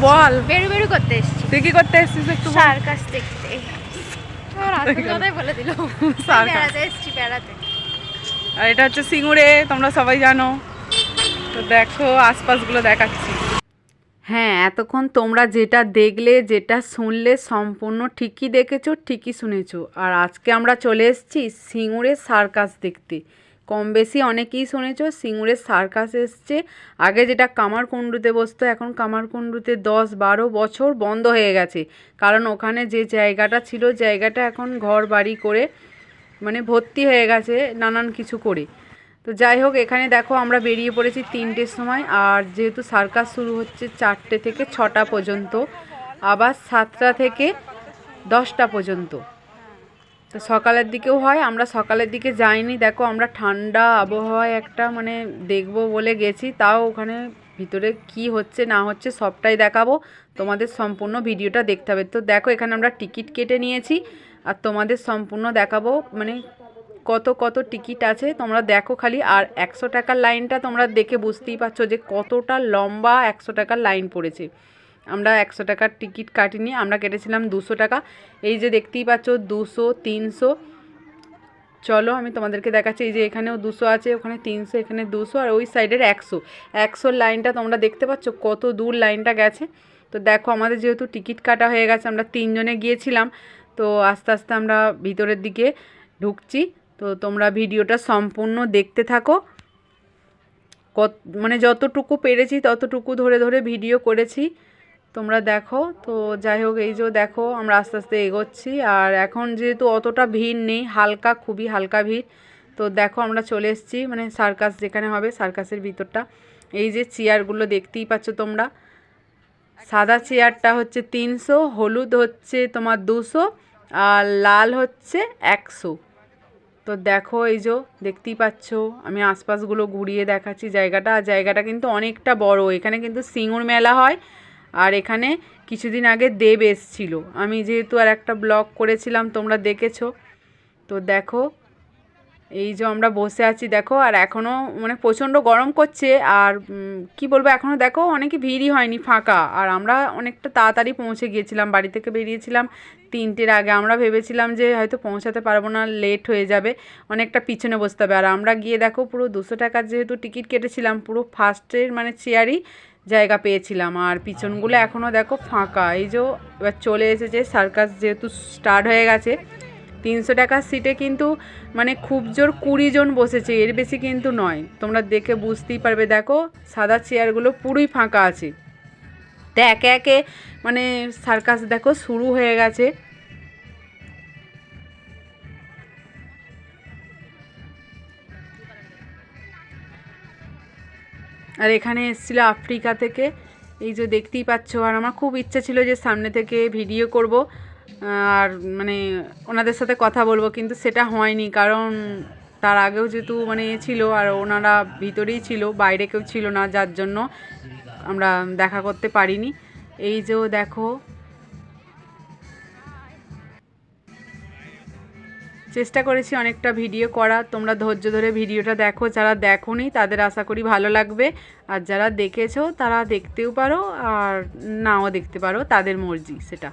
বল, বেরু বেরু করতে এসেছি। তুই কি করতে এসেছিস একটু বল। সার্কাস দেখতে। কথাই বলে দিল, বেড়াতে এসেছি বেড়াতে। আর এটা হচ্ছে সিঙ্গুরে, তোমরা সবাই জানো। তো দেখো আশপাশগুলো দেখাচ্ছি। হ্যাঁ, এতক্ষণ তোমরা যেটা দেখলে, যেটা শুনলে, সম্পূর্ণ ঠিকই দেখেছো, ঠিকই শুনেছো। আর আজকে আমরা চলে এসেছি সিঙ্গুরের সার্কাস দেখতে। কম বেশি অনেকেই শুনেছো সিঙ্গুরের সার্কাস এসছে। আগে যেটা কামারকুণ্ডুতে বসতো, এখন কামারকুণ্ডুতে 10-12 বছর বন্ধ হয়ে গেছে। কারণ ওখানে যে জায়গাটা ছিল, জায়গাটা এখন ঘর বাড়ি করে মানে ভর্তি হয়ে গেছে নানান কিছু করে। তো যাই হোক, এখানে দেখো আমরা বেরিয়ে পড়েছি 3টের সময়। আর যেহেতু সার্কাস শুরু হচ্ছে 4টে থেকে 6টা পর্যন্ত, আবার 7টা থেকে 10টা পর্যন্ত। তো সকালের দিকেও হয়, আমরা সকালের দিকে যাইনি। দেখো আমরা ঠান্ডা আবহাওয়ায় একটা মানে দেখবো বলে গেছি, তাও ওখানে ভিতরে কি হচ্ছে না হচ্ছে সবটাই দেখাবো। তোমাদের সম্পূর্ণ ভিডিওটা দেখতে হবে। তো দেখো এখানে আমরা টিকিট কেটে নিয়েছি, আর তোমাদের সম্পূর্ণ দেখাবো মানে কত কত টিকিট আছে তোমরা দেখো খালি। আর 100 টাকার লাইনটা তোমরা দেখে বুঝতেই পারছো যে কতটা লম্বা 100 টাকার লাইন পড়েছে। আমরা 100 টাকার টিকিট কাটিনি, আমরা কেটেছিলাম 200 টাকা। এই যে দেখতেই পাচ্ছ 200, 300। চলো আমি তোমাদেরকে দেখাচ্ছি। এই যে এখানেও 200 আছে, ওখানে 300, এখানে 200, আর ওই সাইডের 100। 100 লাইনটা তোমরা দেখতে পাচ্ছ কত দূর লাইনটা গেছে। তো দেখো আমাদের যেহেতু টিকিট কাটা হয়ে গেছে, আমরা 3 জনে গিয়েছিলাম, তো আস্তে আস্তে আমরা ভিতরের দিকে ঢুকছি। তো তোমরা ভিডিওটা সম্পূর্ণ দেখতে থাকো। কত মানে যতটুকু পেরেছি ততটুকু ধরে ধরে ভিডিও করেছি, তোমরা দেখো। তো যাই হোক, এই যে দেখো আমরা আস্তে আস্তে এগোচ্ছি। আর এখন যেহেতু অতটা ভিড় নেই, হালকা, খুবই হালকা ভিড়। তো দেখো আমরা চলে এসেছি মানে সার্কাস যেখানে হবে, সার্কাসের ভিতরটা। এই যে চেয়ারগুলো দেখতেই পাচ্ছ তোমরা। সাদা চেয়ারটা হচ্ছে 300, হলুদ হচ্ছে তোমার 200, আর লাল হচ্ছে 100। তো দেখো এই যে দেখতেই পাচ্ছ, আমি আশপাশগুলো ঘুরিয়ে দেখাচ্ছি জায়গাটা। আর জায়গাটা কিন্তু অনেকটা বড়। এখানে কিন্তু সিঙ্গুর মেলা হয়। আর এখানে কিছুদিন আগে দেব এসছিল, আমি যেহেতু আর একটা ব্লগ করেছিলাম তোমরা দেখেছো। তো দেখো এই যে আমরা বসে আছি দেখো। আর এখনও মানে প্রচণ্ড গরম করছে। আর কি বলবো, এখনও দেখো অনেকে ভিড়ই হয়নি, ফাঁকা। আর আমরা অনেকটা তাড়াতাড়ি পৌঁছে গিয়েছিলাম, বাড়ি থেকে বেরিয়েছিলাম 3টের আগে। আমরা ভেবেছিলাম যে হয়তো পৌঁছাতে পারবো না, লেট হয়ে যাবে, অনেকটা পিছনে বসতে হবে। আর আমরা গিয়ে দেখো পুরো 200 টাকার যেহেতু টিকিট কেটেছিলাম, পুরো ফার্স্টের মানে চেয়ারই জায়গা পেয়েছিলাম। আর পিছনগুলো এখনও দেখো ফাঁকা। এই যে এবার চলে এসেছে সার্কাস, যেহেতু স্টার্ট হয়ে গেছে। 300 টাকার সিটে কিন্তু মানে খুব জোর 20 জন বসেছে, এর বেশি কিন্তু নয়। তোমরা দেখে বুঝতেই পারবে, দেখো সাদা চেয়ারগুলো পুরোই ফাঁকা আছে। তো একে একে মানে সার্কাস দেখো শুরু হয়ে গেছে। আর এখানে এসেছিল আফ্রিকা থেকে, এই যে দেখতেই পাচ্ছ। আর আমার খুব ইচ্ছা ছিল যে সামনে থেকে ভিডিও করব আর মানে ওনাদের সাথে কথা বলবো, কিন্তু সেটা হয়নি। কারণ তার আগেও যেহেতু মানে ছিল, আর ওনারা ভিতরেই ছিল, বাইরে কেউ ছিল না, যার জন্য আমরা দেখা করতে পারিনি। এই যে দেখো, চেষ্টা করেছি অনেকটা ভিডিও করা। তোমরা ধৈর্য ধরে ভিডিওটা দেখো, যারা দেখোনি তাদের আশা করি ভালো লাগবে। আর যারা দেখেছো তারা দেখতেও পারো আর নাও দেখতে পারো, তাদের মর্জি সেটা।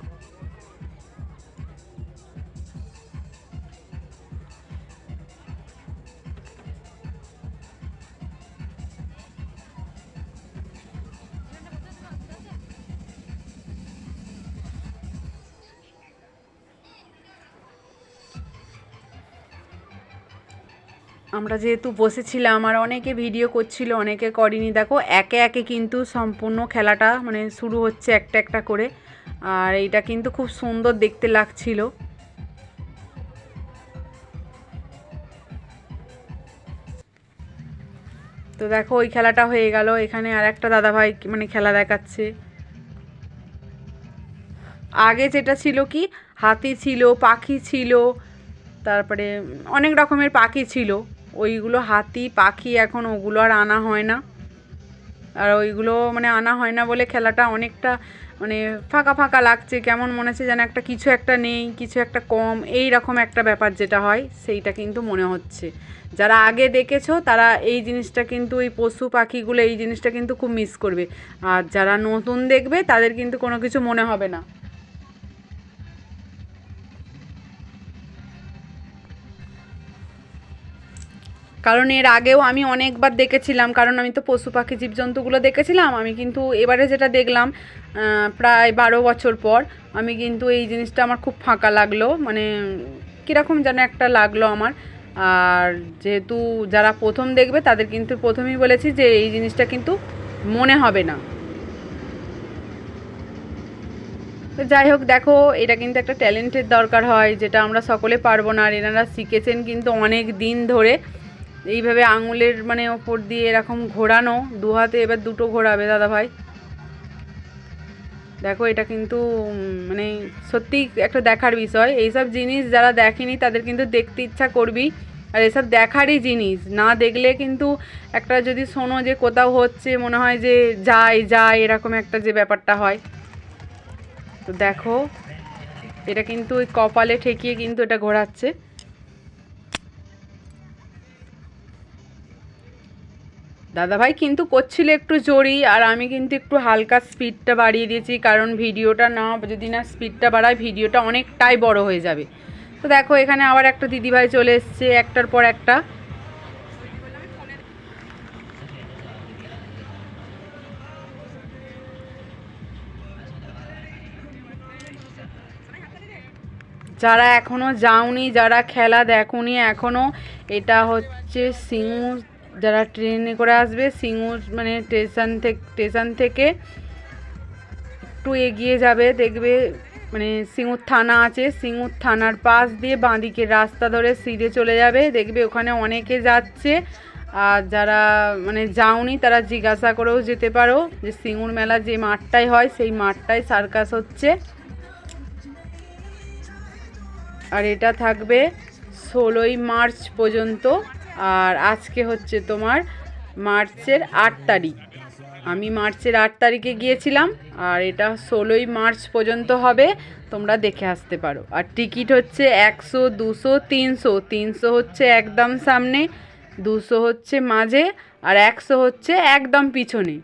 আমরা যেহেতু বসেছিলাম আর অনেকে ভিডিও করছিল, অনেকে করেনি। দেখো একে একে কিন্তু সম্পূর্ণ খেলাটা মানে শুরু হচ্ছে একটা একটা করে। আর এইটা কিন্তু খুব সুন্দর দেখতে লাগছিল। তো দেখো ওই খেলাটা হয়ে গেল, এখানে আর একটা দাদাভাই মানে খেলা দেখাচ্ছে। আগে যেটা ছিল কি, হাতি ছিল, পাখি ছিল, তারপরে অনেক রকমের পাখি ছিল। ওইগুলো হাতি পাখি এখন ওগুলো আর আনা হয় না। আর ওইগুলো মানে আনা হয় না বলে খেলাটা অনেকটা মানে ফাঁকা ফাঁকা লাগছে, কেমন মনে হচ্ছে যেন একটা কিছু একটা নেই, কিছু একটা কম, এই রকম একটা ব্যাপার যেটা হয় সেইটা কিন্তু মনে হচ্ছে। যারা আগে দেখেছো তারা এই জিনিসটা কিন্তু, এই পশু পাখিগুলো এই জিনিসটা কিন্তু খুব মিস করবে। আর যারা নতুন দেখবে তাদের কিন্তু কোনো কিছু মনে হবে না। কারণ এর আগেও আমি অনেকবার দেখেছিলাম, কারণ আমি তো পশু পাখি জীবজন্তুগুলো দেখেছিলাম। আমি কিন্তু এবারে যেটা দেখলাম প্রায় 12 বছর পর, আমি কিন্তু এই জিনিসটা আমার খুব ফাঁকা লাগলো, মানে কীরকম যেন একটা লাগলো আমার। আর যেহেতু যারা প্রথম দেখবে তাদের কিন্তু প্রথমেই বলেছি যে এই জিনিসটা কিন্তু মনে হবে না। তো যাই হোক, দেখো এটা কিন্তু একটা ট্যালেন্টের দরকার হয়, যেটা আমরা সকলে পারবো না। আর এনারা শিখেছেন কিন্তু অনেক দিন ধরে এইভাবে আঙুলের মানে ওপর দিয়ে এরকম ঘোরানো, দু হাতে এবার দুটো ঘোরাবে দাদাভাই। দেখো এটা কিন্তু মানে সত্যিই একটা দেখার বিষয়। এইসব জিনিস যারা দেখেনি তাদের কিন্তু দেখতে ইচ্ছা করবি। আর এসব দেখারই জিনিস, না দেখলে কিন্তু একটা যদি শোনো যে কোথাও হচ্ছে মনে হয় যে যাই যাই, এরকম একটা যে ব্যাপারটা হয়। তো দেখো এটা কিন্তু ওই কপালে ঠেকিয়ে কিন্তু এটা ঘোরাচ্ছে। দাদাভাই কিন্তু করছিল একটু জোরই, আর আমি কিন্তু একটু হালকা স্পিডটা বাড়িয়ে দিয়েছি, কারণ ভিডিওটা না যদি না স্পিডটা বাড়ায় ভিডিওটা অনেকটাই বড় হয়ে যাবে। তো দেখো এখানে আবার একটা দিদিভাই চলে এসছে একটার পর একটা। যারা এখনও যাওনি, যারা খেলা দেখোনি এখনও, এটা হচ্ছে সিঙ্গুর, যারা ট্রেনে করে আসবে সিঙ্গুর মানে স্টেশন থেকে একটু এগিয়ে যাবে, দেখবে মানে সিঙ্গুর থানা আছে, সিঙ্গুর থানার পাশ দিয়ে বাঁদিকে রাস্তা ধরে সিধে চলে যাবে, দেখবে ওখানে অনেকে যাচ্ছে। আর যারা মানে যাওনি তারা জিজ্ঞাসা করেও যেতে পারো যে সিঙ্গুর মেলা যে মাঠটায় হয় সেই মাঠটায় সার্কাস হচ্ছে। আর এটা থাকবে 16ই মার্চ পর্যন্ত। আর আজকে হচ্ছে তোমার মার্চের 8 তারিখ। আমি মার্চের 8 তারিখে গিয়েছিলাম, আর এটা 16ই মার্চ পর্যন্ত হবে, তোমরা দেখে আসতে পারো। আর টিকিট হচ্ছে 100, 200, 300। 300 হচ্ছে একদম সামনে, 200 হচ্ছে মাঝে, আর 100 হচ্ছে একদম পিছনে।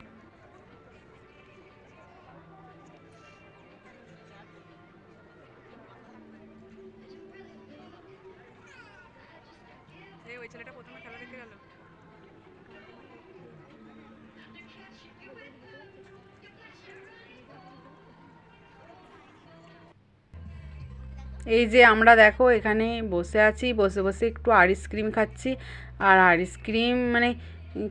এই যে আমরা দেখো এখানে বসে আছি, বসে বসে একটু আইসক্রিম খাচ্ছি। আর আইসক্রিম মানে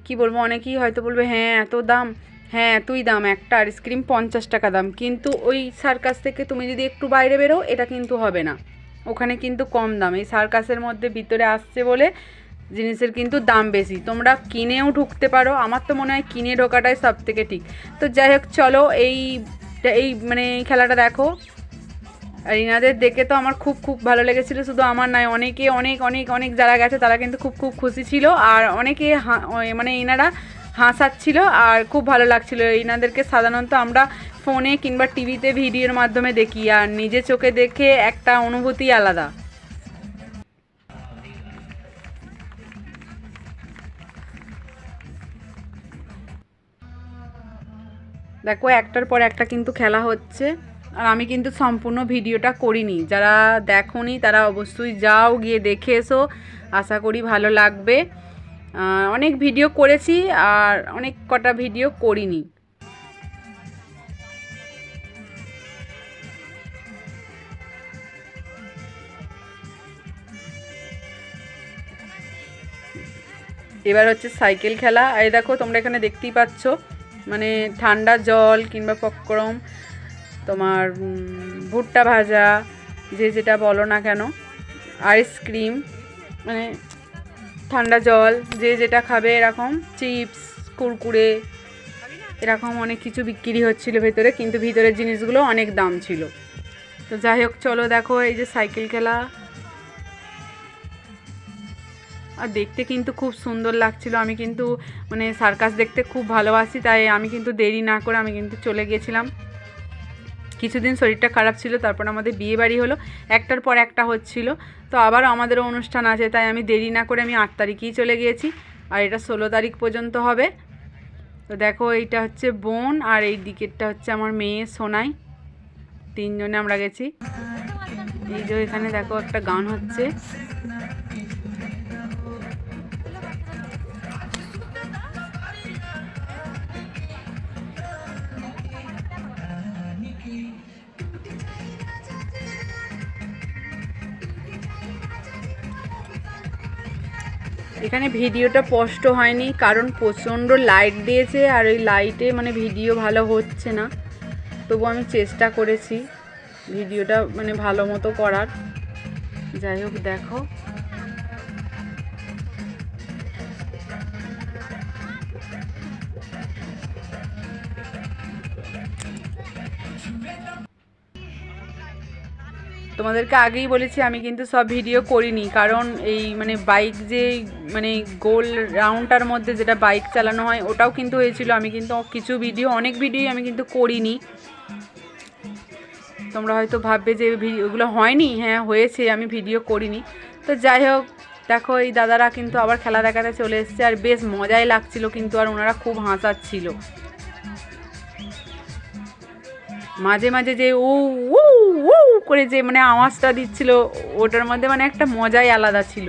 কি বলবো, অনেকেই হয়তো বলবে হ্যাঁ এত দাম, হ্যাঁ এতই দাম, একটা আইসক্রিম 50 টাকা দাম। কিন্তু ওই সার্কাস থেকে তুমি যদি একটু বাইরে বেরো এটা কিন্তু হবে না, ওখানে কিন্তু কম দাম। এই সার্কাসের মধ্যে ভিতরে আসছে বলে জিনিসের কিন্তু দাম বেশি, তোমরা কিনেও ঢুকতে পারো। আমার তো মনে হয় কিনে ঢোকাটাই সব থেকে ঠিক। তো যাই হোক চলো এই মানে এই খেলাটা দেখো। আর ইনাদের দেখে তো আমার খুব খুব ভালো লেগেছিলো, শুধু আমার নয়, অনেকে অনেক অনেক অনেক যারা গেছে তারা কিন্তু খুব খুব খুশি ছিল। আর অনেকে মানে ইনারা হাসাচ্ছিল আর খুব ভালো লাগছিলো। ইনাদেরকে সাধারণত আমরা ফোনে কিংবা টিভিতে ভিডিওর মাধ্যমে দেখি, আর নিজে চোখে দেখে একটা অনুভূতি আলাদা। দেখো একটার পর একটা কিন্তু খেলা হচ্ছে, আর আমি কিন্তু সম্পূর্ণ ভিডিওটা করিনি। যারা দেখোনি তারা অবশ্যই যাও, গিয়ে দেখে এসো, আশা করি ভালো লাগবে। অনেক ভিডিও করেছি আর অনেক কটা ভিডিও করিনি। এবার হচ্ছে সাইকেল খেলা। এই দেখো তোমরা এখানে দেখতেই পাচ্ছ, মানে ঠান্ডা জল কিংবা পপকর্ন, তোমার ভুট্টা ভাজা, যে যেটা বলো না কেন, আইসক্রিম, মানে ঠান্ডা জল যে যেটা খাবে, এরকম চিপস, কুরকুরে, এরকম অনেক কিছু বিক্রি হচ্ছিল ভেতরে, কিন্তু ভিতরের জিনিসগুলো অনেক দাম ছিল। তো যাই হোক চলো দেখো এই যে সাইকেল খেলা, আর দেখতে কিন্তু খুব সুন্দর লাগছিল। আমি কিন্তু মানে সার্কাস দেখতে খুব ভালোবাসি, তাই আমি কিন্তু দেরি না করে আমি কিন্তু চলে গিয়েছিলাম। কিছুদিন শরীরটা খারাপ ছিল, তারপর আমাদের বিয়ে বাড়ি হলো, একটার পর একটা হচ্ছিল। তো আবার আমাদেরও অনুষ্ঠান আছে, তাই আমি দেরি না করে আমি 8 তারিখেই চলে গিয়েছি, আর এটা 16 তারিখ পর্যন্ত হবে। তো দেখো এইটা হচ্ছে বোন, আর এই দিকেরটা হচ্ছে আমার মেয়ে সোনাই, 3 জনে আমরা গেছি। এই যে এখানে দেখো একটা গান হচ্ছে। এখানে ভিডিওটা স্পষ্ট হয়নি কারণ প্রচণ্ড লাইট দিয়েছে, আর ওই লাইটে মানে ভিডিও ভালো হচ্ছে না। তবু আমি চেষ্টা করেছি ভিডিওটা মানে ভালো মতো করার। যাই হোক দেখো, তোমাদেরকে আগেই বলেছি আমি কিন্তু সব ভিডিও করিনি, কারণ এই মানে বাইক যে মানে গোল রাউন্ডটার মধ্যে যেটা বাইক চালানো হয় ওটাও কিন্তু হয়েছিল। আমি কিন্তু কিছু ভিডিও, অনেক ভিডিওই আমি কিন্তু করিনি। তোমরা হয়তো ভাববে যে ওগুলো হয়নি, হ্যাঁ হয়েছে, আমি ভিডিও করিনি। তো যাই হোক দেখো, এই দাদারা কিন্তু আবার খেলা দেখাতে চলে এসছে, আর বেশ মজাই লাগছিল কিন্তু, আর ওনারা খুব হাসাচ্ছিল। মাঝে মাঝে যে উ উ উ করে যে মানে আওয়াজটা দিচ্ছিল, ওটার মধ্যে মানে একটা মজাই আলাদা ছিল।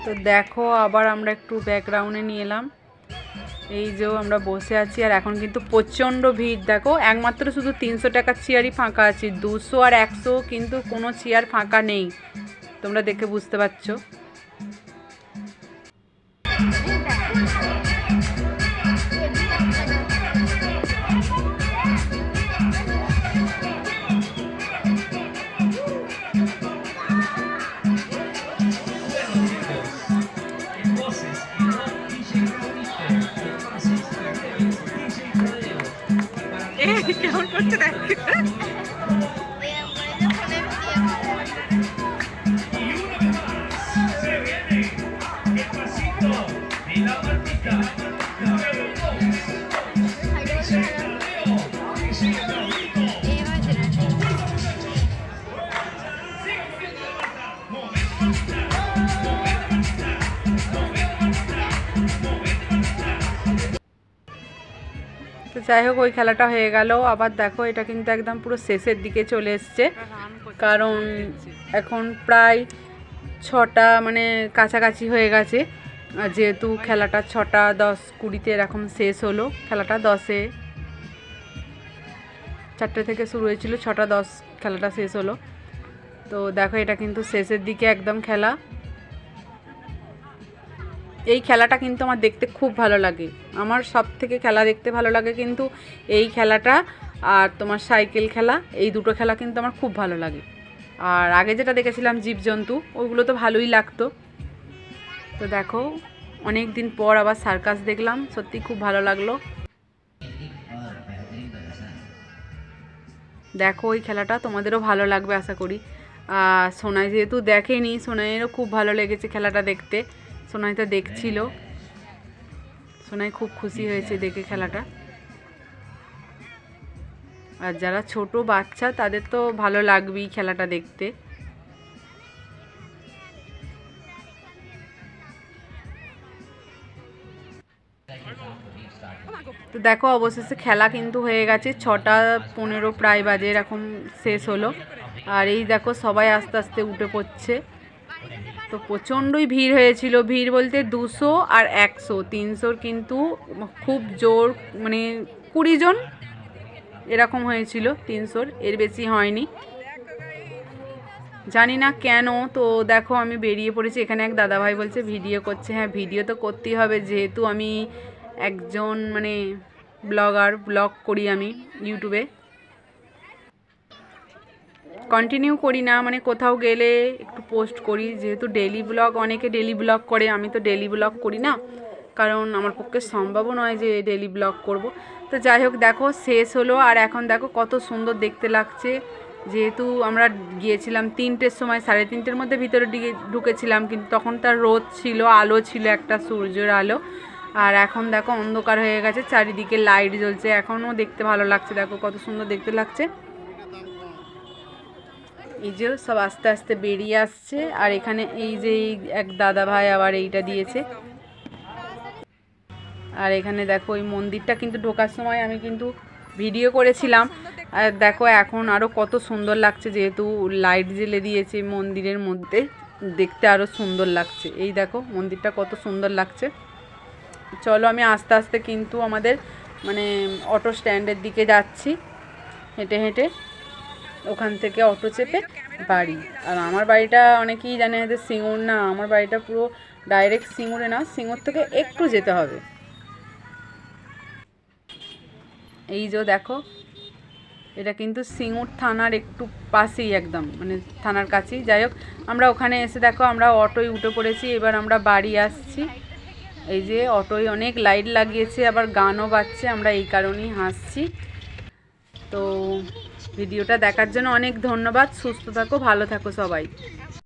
তো দেখো আবার আমরা একটু ব্যাকগ্রাউন্ডে নিয়ে এলাম। এই যে আমরা বসে আছি, আর এখন কিন্তু প্রচণ্ড ভিড়। দেখো একমাত্র শুধু 300 টাকার চেয়ারই ফাঁকা আছে, 200 আর 100 কিন্তু কোনো চেয়ার ফাঁকা নেই। তোমরা দেখে বুঝতে পারছো। কেমন করতে দেখ। তো যাই হোক ওই খেলাটা হয়ে গেল। আবার দেখো এটা কিন্তু একদম পুরো শেষের দিকে চলে এসছে, কারণ এখন প্রায় 6টা মানে কাছাকাছি হয়ে গেছে। আর যেহেতু খেলাটা 6টা 10 20 এরকম শেষ হলো, খেলাটা 10-এ 4টে থেকে শুরু হয়েছিল, 6টা 10 খেলাটা শেষ হলো। তো দেখো এটা কিন্তু শেষের দিকে একদম খেলা। এই খেলাটা কিন্তু আমার দেখতে খুব ভালো লাগে, আমার সব থেকে খেলা দেখতে ভালো লাগে কিন্তু এই খেলাটা, আর তোমার সাইকেল খেলা, এই দুটো খেলা কিন্তু আমার খুব ভালো লাগে। আর আগে যেটা দেখেছিলাম জীবজন্তু, ওইগুলো তো ভালোই লাগতো। তো দেখো অনেক দিন পর আবার সার্কাস দেখলাম, সত্যি খুব ভালো লাগলো। দেখো ওই খেলাটা তোমাদেরও ভালো লাগবে আশা করি। সোনাই যেহেতু দেখেনি, সোনাইয়েরও খুব ভালো লেগেছে খেলাটা দেখতে। সোনাই তো দেখছিল, সোনাই খুব খুশি হয়েছে দেখে খেলাটা। আর যারা ছোট বাচ্চা তাদের তো ভালো লাগবেই খেলাটা দেখতে। তো দেখো অবশেষে খেলা কিন্তু হয়ে গেছে, 6টা 15 প্রায় বাজে এরকম শেষ হলো। আর এই দেখো সবাই আস্তে আস্তে উঠে পড়ছে। তো প্রচণ্ডই ভিড় হয়েছিল, ভিড় বলতে 200 আর 100 300 কিন্তু খুব জোর মানে 20 জন এরকম হয়েছিল, 300-র এর বেশি হয়নি। জানি না কেন। তো দেখো আমি বেরিয়ে পড়েছি, এখানে এক দাদাভাই বলছে ভিডিও করছে। হ্যাঁ, ভিডিও তো করতেই হবে, যেহেতু আমি একজন মানে ব্লগ করি আমি ইউটিউবে। কন্টিনিউ করি না, মানে কোথাও গেলে একটু পোস্ট করি, যেহেতু ডেলি ব্লগ, অনেকে ডেলি ব্লগ করে, আমি তো ডেলি ব্লগ করি না, কারণ আমার পক্ষে সম্ভবও নয় যে ডেলি ব্লগ করব। তো যাই হোক, দেখো শেষ হলো, আর এখন দেখো কত সুন্দর দেখতে লাগছে। যেহেতু আমরা গিয়েছিলাম 3টের সময়, 3:30-র মধ্যে ভিতরে ঢুকেছিলাম, কিন্তু তখন তার রোদ ছিল, আলো ছিল, একটা সূর্যের আলো। আর এখন দেখো অন্ধকার হয়ে গেছে, চারিদিকে লাইট জ্বলছে, এখনও দেখতে ভালো লাগছে, দেখো কত সুন্দর দেখতে লাগছে। এই যে সব আস্তে আস্তে বেরিয়ে আসছে, আর এখানে এই যে এক দাদা ভাই আবার এইটা দিয়েছে। আর এখানে দেখো এই মন্দিরটা কিন্তু ঢোকার সময় আমি কিন্তু ভিডিও করেছিলাম। আর দেখো এখন আরও কত সুন্দর লাগছে, যেহেতু লাইট জ্বেলে দিয়েছে মন্দিরের মধ্যে, দেখতে আরও সুন্দর লাগছে। এই দেখো মন্দিরটা কত সুন্দর লাগছে। চলো আমি আস্তে আস্তে কিন্তু আমাদের মানে অটো স্ট্যান্ডের দিকে যাচ্ছি, হেঁটে হেঁটে, ওখান থেকে অটো চেপে বাড়ি। আর আমার বাড়িটা অনেকেই জানে যে সিঙ্গুর না, আমার বাড়িটা পুরো ডাইরেক্ট সিঙ্গুরে না, সিঙ্গুর থেকে একটু যেতে হবে। এই যে দেখো, এটা কিন্তু সিঙ্গুর থানার একটু পাশেই, একদম মানে থানার কাছেই। যাই হোক, আমরা ওখানে এসে দেখো আমরা অটোয় উঠে পড়েছি, এবার আমরা বাড়ি আসছি। এই যে অটোয় অনেক লাইট লাগিয়েছে, আবার গানও বাজছে, আমরা এই কারণেই হাসছি। তো ভিডিওটা দেখার জন্য অনেক ধন্যবাদ। সুস্থ থাকো, ভালো থাকো সবাই।